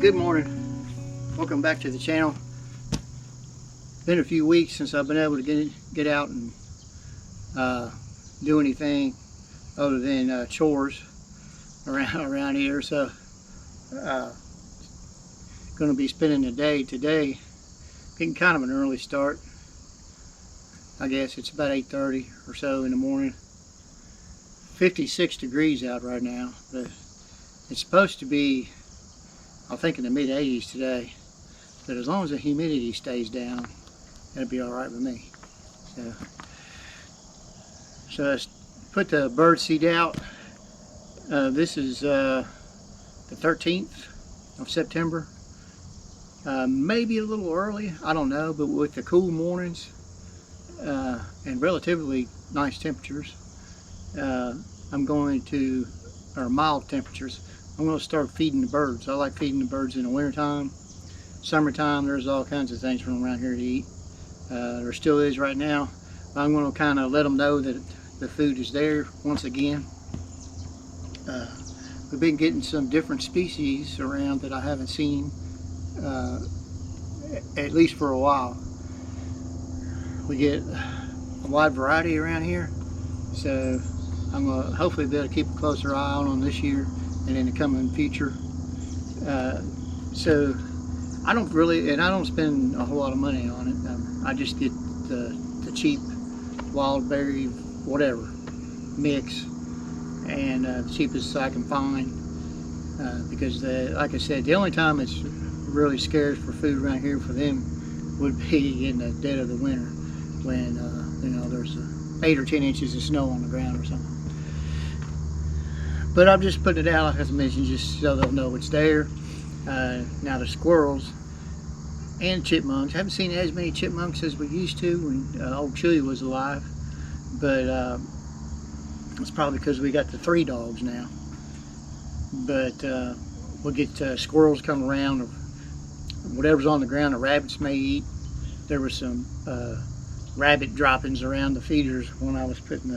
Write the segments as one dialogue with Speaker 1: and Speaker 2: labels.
Speaker 1: Good morning, welcome back to the channel. Been a few weeks since I've been able to get out and do anything other than chores around here. So going to be spending the day today, getting kind of an early start. I guess it's about 8:30 or so in the morning. 56 degrees out right now, but it's supposed to be, I think, in the mid-80s today, but as long as the humidity stays down, that'll be all right with me. So let's put the bird seed out. This is the 13th of September. Maybe a little early, I don't know, but with the cool mornings and relatively nice temperatures, I'm going to, or mild temperatures, I'm going to start feeding the birds. I like feeding the birds in the wintertime. Summertime, there's all kinds of things from around here to eat. There still is right now. I'm going to kind of let them know that the food is there once again. We've been getting some different species around that I haven't seen, at least for a while. We get a wide variety around here, so I'm going to hopefully be able to keep a closer eye on them this year and in the coming future. So I don't spend a whole lot of money on it. I just get the cheap wild berry whatever mix, and the cheapest I can find, because like I said, the only time it's really scarce for food around here for them would be in the dead of the winter, when you know, there's 8 or 10 inches of snow on the ground or something. But I'm just putting it out, like I mentioned, just so they'll know it's there. Now the squirrels and chipmunks, haven't seen as many chipmunks as we used to when old Chewy was alive, but it's probably because we got the 3 dogs now. But we'll get squirrels come around, or whatever's on the ground the rabbits may eat. There were some rabbit droppings around the feeders when I was putting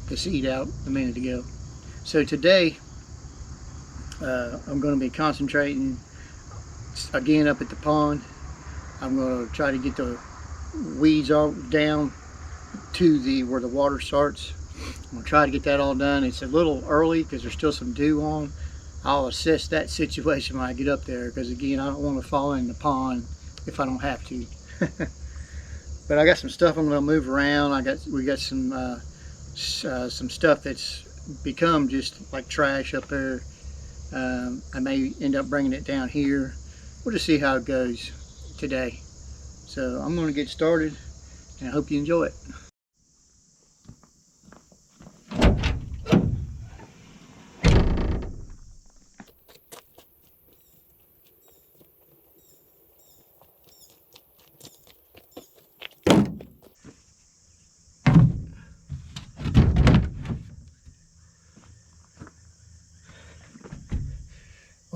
Speaker 1: the seed out a minute ago. So today I'm going to be concentrating again up at the pond. I'm going to try to get the weeds all down to where the water starts. I'm going to try to get that all done. It's a little early because there's still some dew on. I'll assess that situation when I get up there, because again, I don't want to fall in the pond if I don't have to. But I got some stuff I'm going to move around. We got some stuff that's become just like trash up there. I may end up bringing it down here. We'll just see how it goes today. So I'm going to get started, and I hope you enjoy it.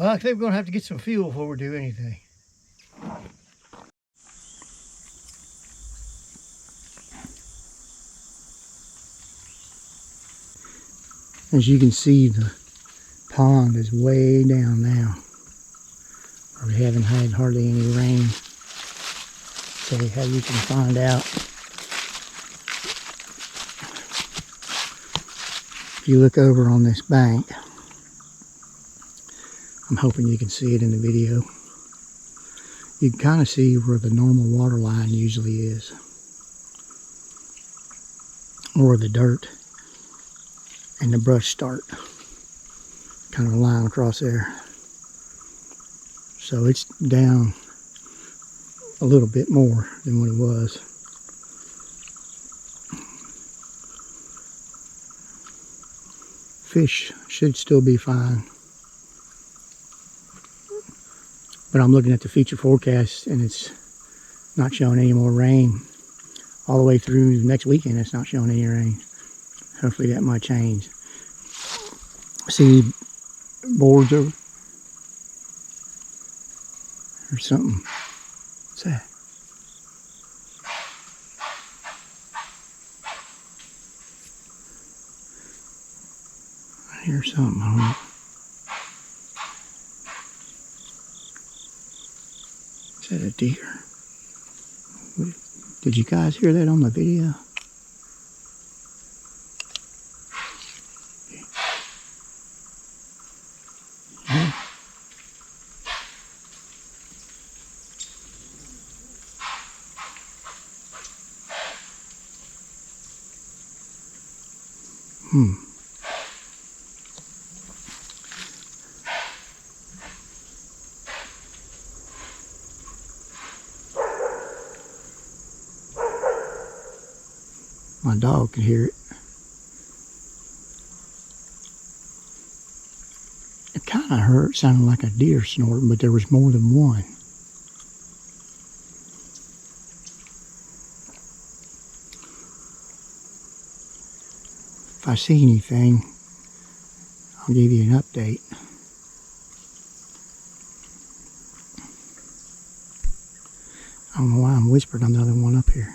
Speaker 1: Well, I think we're gonna have to get some fuel before we do anything. As you can see, the pond is way down now. We haven't had hardly any rain. So how you can find out. If you look over on this bank, I'm hoping you can see it in the video. You can kind of see where the normal water line usually is, or the dirt and the brush start. Kind of a line across there. So it's down a little bit more than what it was. Fish should still be fine. But I'm looking at the future forecast and it's not showing any more rain. All the way through next weekend it's not showing any rain. Hopefully that might change. See boards over or something. What's that? I hear something. I don't know. Is that a deer? Did you guys hear that on the video? Yeah. My dog can hear it. It kind of hurt, sounded like a deer snorting, but there was more than one. If I see anything, I'll give you an update. I don't know why I'm whispering another one up here.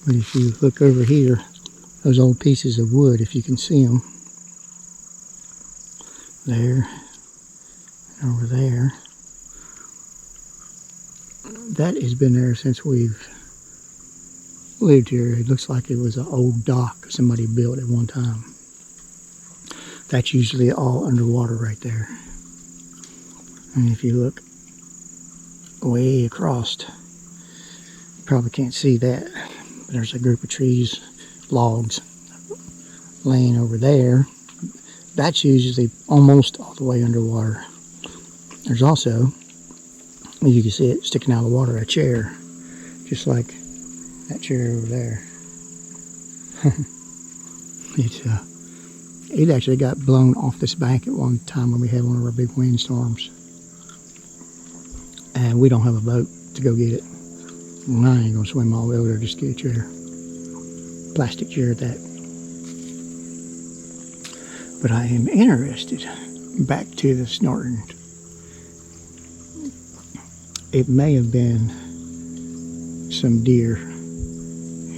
Speaker 1: But if you look over here, those old pieces of wood, if you can see them, there, and over there, that has been there since we've lived here. It looks like it was an old dock somebody built at one time. That's usually all underwater right there. And if you look way across, you probably can't see that. There's a group of trees, logs, laying over there. That's usually almost all the way underwater. There's also, you can see it sticking out of the water, a chair, just like that chair over there. It actually got blown off this bank at one time when we had one of our big windstorms. And we don't have a boat to go get it. And I ain't gonna swim all the way over there just to get a chair. Plastic chair at that. But I am interested, back to the snorting. It may have been some deer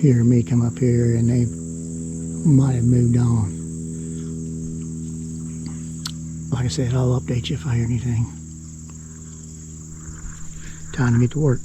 Speaker 1: hear me come up here and they might have moved on. Like I said, I'll update you if I hear anything. Time to get to work.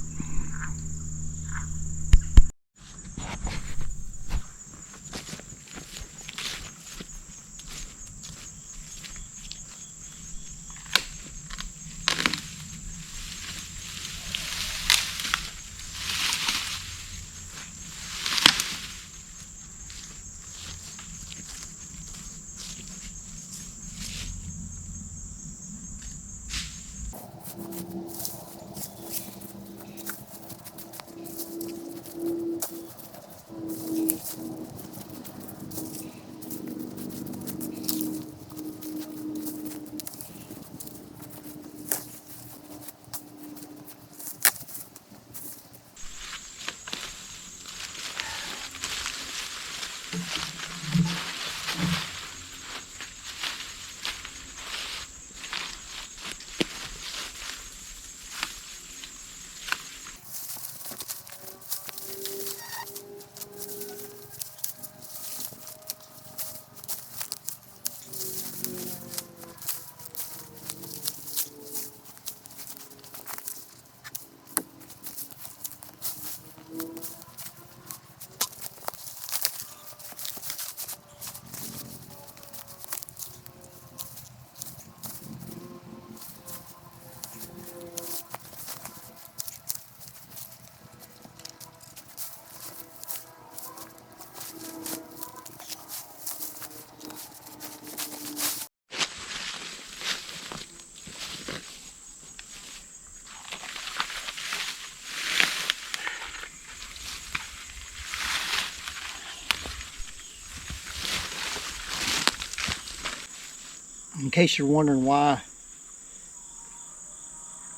Speaker 1: In case you're wondering why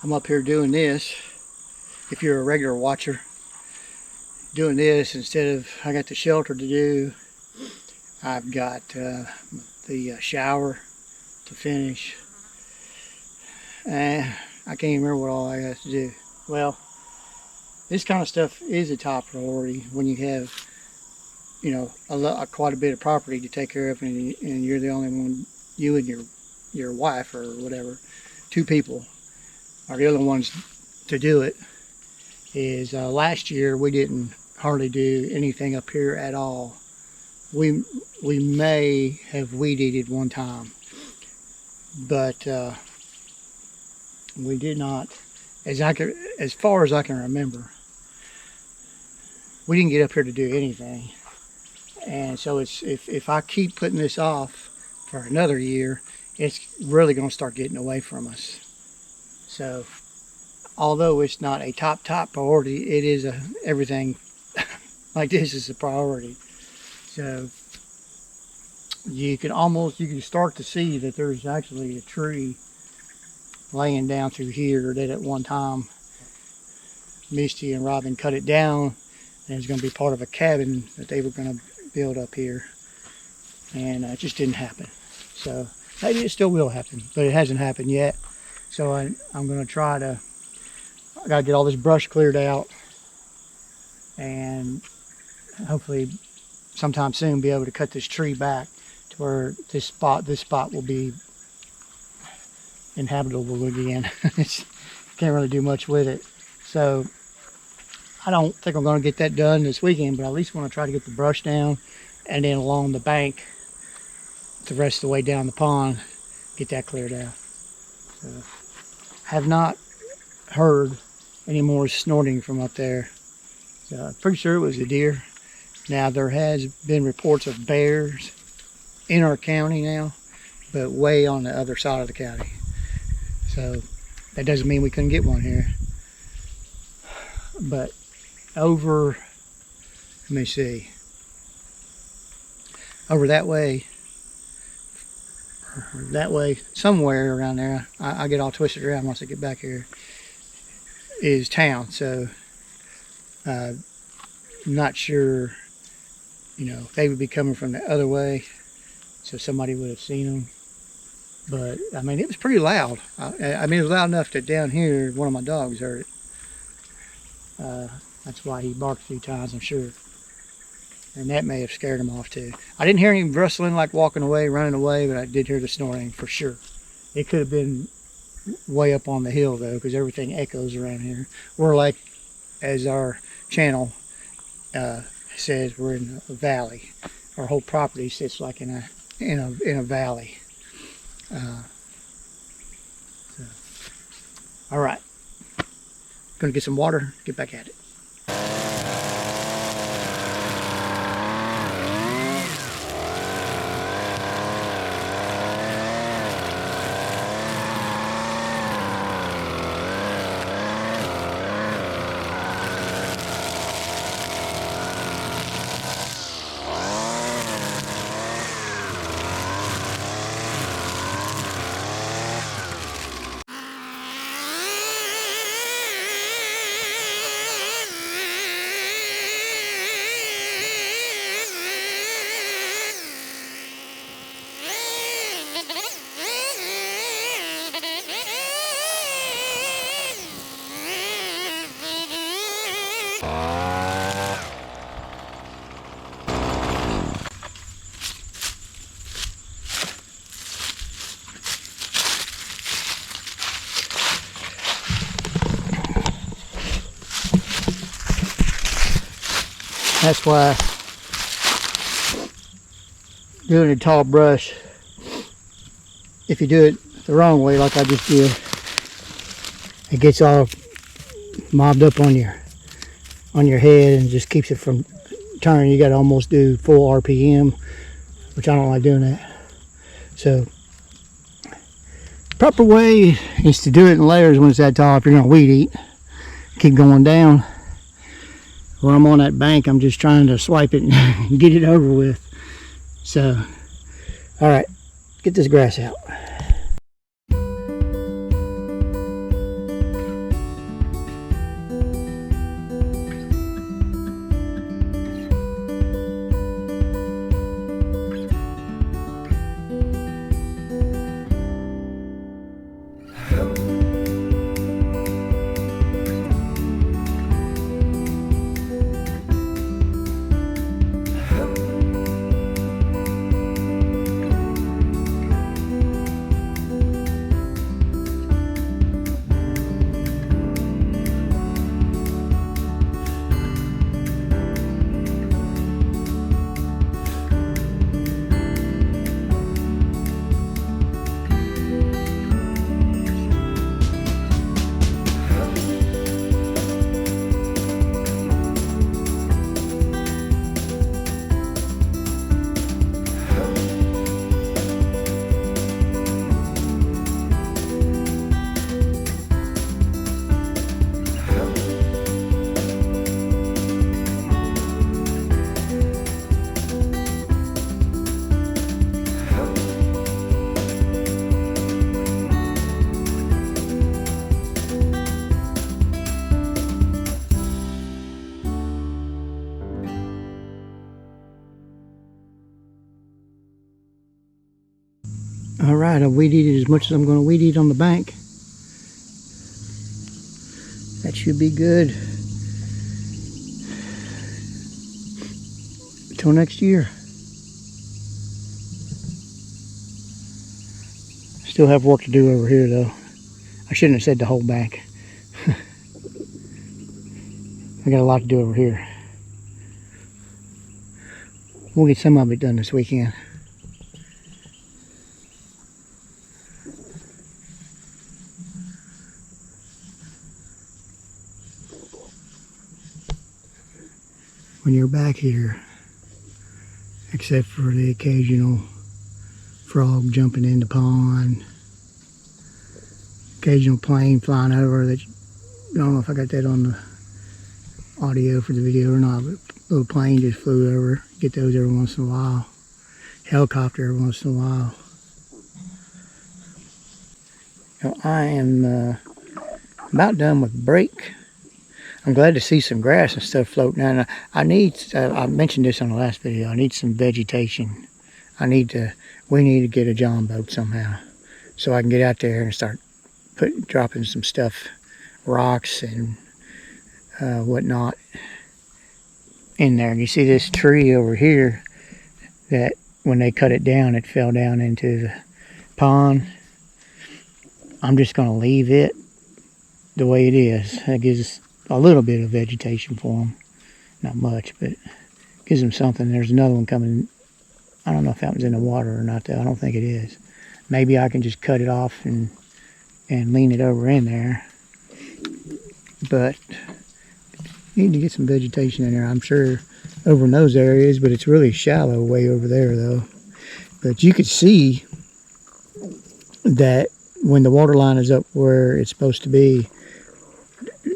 Speaker 1: I'm up here doing this, if you're a regular watcher, doing this instead of I got the shelter to do, I've got the shower to finish, and I can't even remember what all I got to do. Well, this kind of stuff is a top priority when you have, you know, quite a bit of property to take care of, and you're the only one, you and your wife or whatever, 2 people are the only ones to do it. Is last year we didn't hardly do anything up here at all. We may have weed eated one time, but we did not, as far as I can remember. We didn't get up here to do anything, and so it's if I keep putting this off for another year, it's really going to start getting away from us. So, although it's not a top priority, it is everything like this is a priority. So you can start to see that there's actually a tree laying down through here that at one time Misty and Robin cut it down, and it's going to be part of a cabin that they were going to build up here, and it just didn't happen. So maybe it still will happen, but it hasn't happened yet. So I'm going to I got to get all this brush cleared out, and hopefully sometime soon be able to cut this tree back to where this spot will be inhabitable again. Can't really do much with it. So I don't think I'm going to get that done this weekend, but I at least want to try to get the brush down, and then along the bank the rest of the way down the pond, get that cleared out. So, have not heard any more snorting from up there. So I'm pretty sure it was a deer. Now there has been reports of bears in our county now, but way on the other side of the county. So that doesn't mean we couldn't get one here. But over, let me see, over that way, somewhere around there, I get all twisted around once I get back here, is town. So I'm not sure, you know, they would be coming from the other way, so somebody would have seen them. But I mean, it was pretty loud. I mean, it was loud enough that down here one of my dogs heard it. That's why he barked a few times, I'm sure. And that may have scared him off too. I didn't hear any rustling like walking away, running away, but I did hear the snoring for sure. It could have been way up on the hill though, because everything echoes around here. We're like, as our channel says, we're in a valley. Our whole property sits like in a valley. All right, gonna get some water, get back at it. That's why doing a tall brush, if you do it the wrong way like I just did, it gets all mobbed up on your head and just keeps it from turning. You got to almost do full RPM, which I don't like doing that. So proper way is to do it in layers when it's that tall. If you're going to weed eat, keep going down. When I'm on that bank, I'm just trying to swipe it and get it over with. So, all right, get this grass out. All right, I've weed eated as much as I'm going to weed eat on the bank. That should be good. Until next year. Still have work to do over here though. I shouldn't have said the whole bank. I got a lot to do over here. We'll get some of it done this weekend. When you're back here, except for the occasional frog jumping in the pond, occasional plane flying over that, I don't know if I got that on the audio for the video or not, but a little plane just flew over. Get those every once in a while. Helicopter every once in a while. Now, I am about done with break. I'm glad to see some grass and stuff floating down. I need, I mentioned this on the last video, I need some vegetation. We need to get a John boat somehow so I can get out there and start dropping some stuff, rocks and whatnot in there. You see this tree over here that when they cut it down, it fell down into the pond. I'm just going to leave it the way it is. That gives us a little bit of vegetation for them. Not much, but gives them something. There's another one coming. I don't know if that one's in the water or not, though. I don't think it is. Maybe I can just cut it off and lean it over in there. But need to get some vegetation in there. I'm sure over in those areas, but it's really shallow way over there, though. But you could see that when the water line is up where it's supposed to be,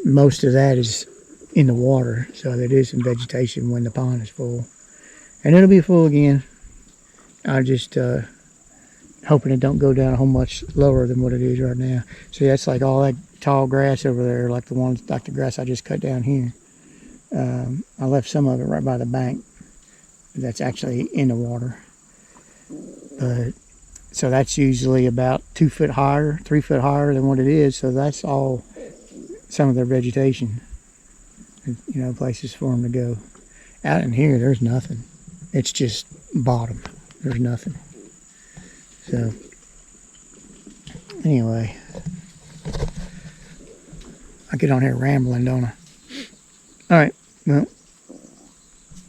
Speaker 1: most of that is in the water, so there is some vegetation when the pond is full, and it'll be full again. I just hoping it don't go down a whole much lower than what it is right now. See, that's like all that tall grass over there, like the grass I just cut down here. I left some of it right by the bank. That's actually in the water, but so that's usually about 2 foot higher, 3 foot higher than what it is. So that's all some of their vegetation, you know, places for them to go. Out in here, there's nothing. It's just bottom. There's nothing. So, anyway, I get on here rambling, don't I? All right, well,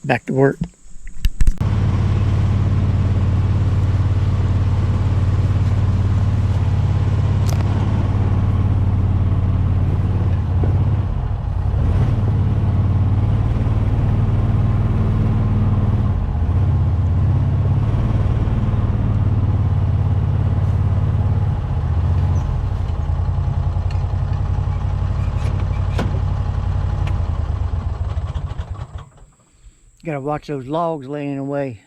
Speaker 1: back to work. Gotta watch those logs laying away.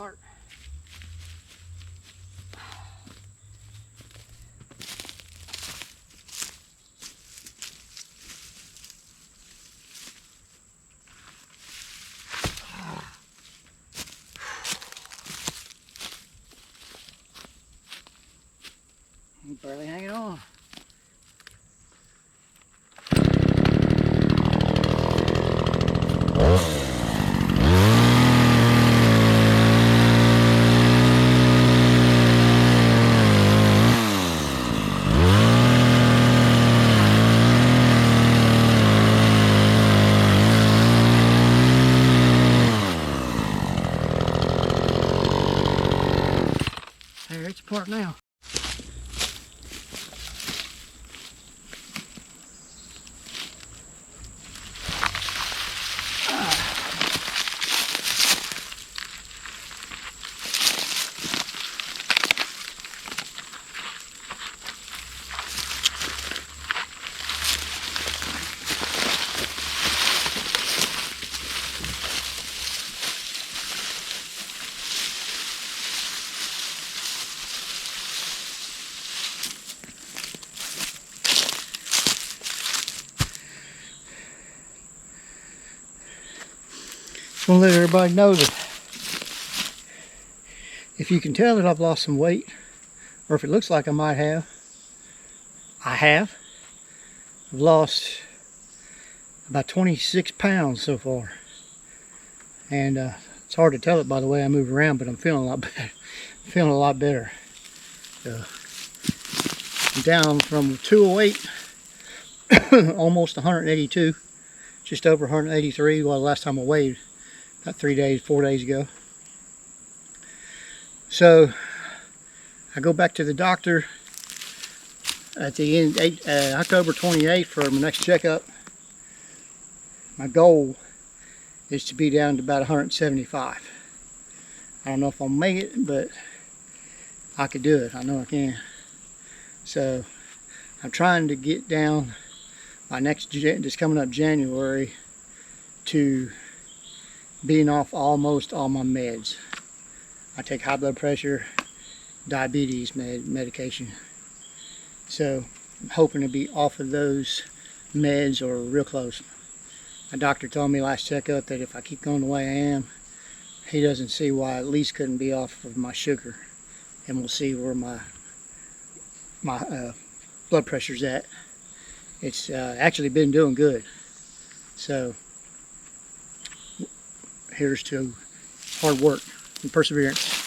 Speaker 1: part. I'm barely hanging on. There, it's apart now. Just want to let everybody know that if you can tell that I've lost some weight, or if it looks like I might have, I have. I've lost about 26 pounds so far. And it's hard to tell it by the way I move around, but I'm feeling a lot better. Feeling a lot better. I'm down from 208, almost 182, just over 183. Well, the last time I weighed, about 4 days ago. So I go back to the doctor at the end, October 28th for my next checkup. My goal is to be down to about 175. I don't know if I'll make it, but I could do it. I know I can. So I'm trying to get down by this coming up January to being off almost all my meds. I take high blood pressure, diabetes medication. So I'm hoping to be off of those meds or real close. My doctor told me last checkup that if I keep going the way I am, he doesn't see why I at least couldn't be off of my sugar. And we'll see where my blood pressure's at. It's actually been doing good. So here's to hard work and perseverance.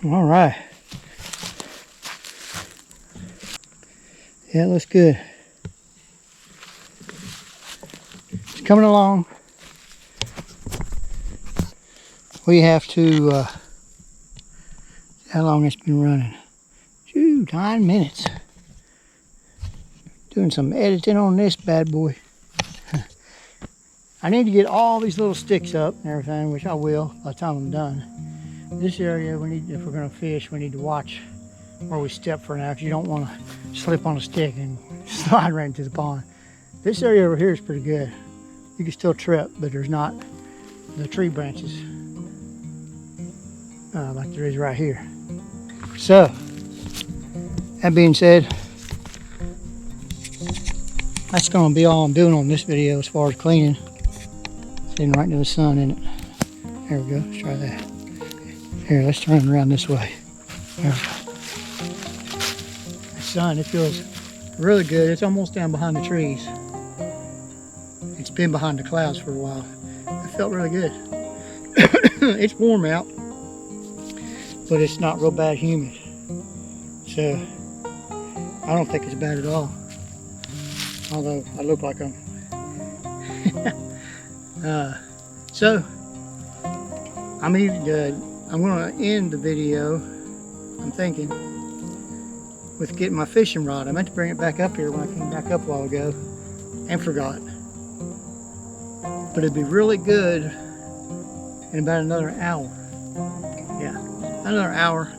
Speaker 1: All right. Yeah, it looks good. It's coming along. We have to, how long it's been running? 9 minutes. Doing some editing on this bad boy. I need to get all these little sticks up and everything, which I will by the time I'm done. This area, we need, if we're gonna fish, we need to watch where we step for now, because you don't want to slip on a stick and slide right into the pond. This area over here is pretty good. You can still trip, but there's not the tree branches like there is right here. So, that being said, that's going to be all I'm doing on this video as far as cleaning. Sitting right into the sun, isn't it? There we go. Let's try that. Here, let's turn it around this way. There we go. The sun, it feels really good. It's almost down behind the trees. It's been behind the clouds for a while. It felt really good. It's warm out, but it's not real bad humid. So, I don't think it's bad at all. Although I look like I'm so I'm going to end the video, I'm thinking, with getting my fishing rod. I meant to bring it back up here when I came back up a while ago and forgot. But it'd be really good in about another hour. Yeah, another hour,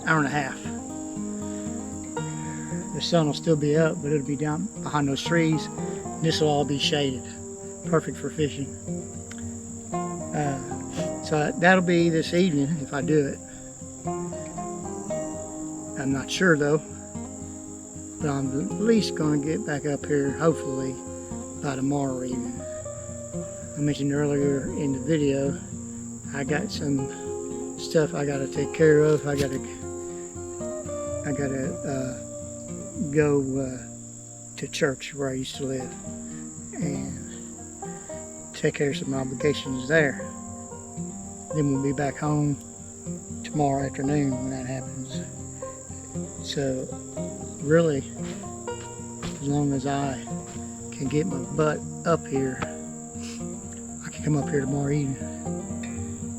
Speaker 1: hour and a half. The sun will still be up, but it'll be down behind those trees. This will all be shaded. Perfect for fishing. So that'll be this evening if I do it. I'm not sure though, but I'm at least going to get back up here hopefully by tomorrow evening. I mentioned earlier in the video, I got some stuff I got to take care of. I got to go to church where I used to live and take care of some obligations there. Then we'll be back home tomorrow afternoon when that happens. So really, as long as I can get my butt up here, I can come up here tomorrow evening.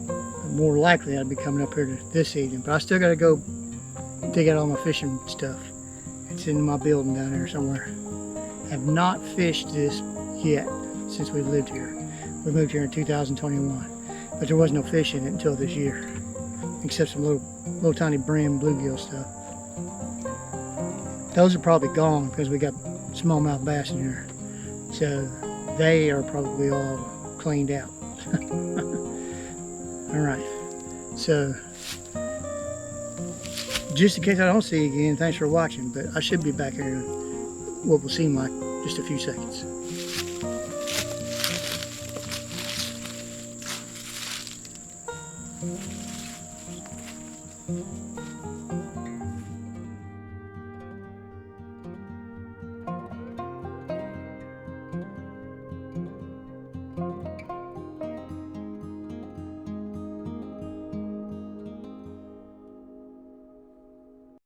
Speaker 1: But more likely I'd be coming up here this evening, but I still got to go dig out all my fishing stuff. It's in my building down there somewhere. Have not fished this yet since we lived here. We moved here in 2021, but there was no fish in it until this year, except some little tiny brim bluegill stuff. Those are probably gone because we got smallmouth bass in here, so they are probably all cleaned out. All right, so just in case I don't see you again, thanks for watching, but I should be back here in what will seem like just a few seconds.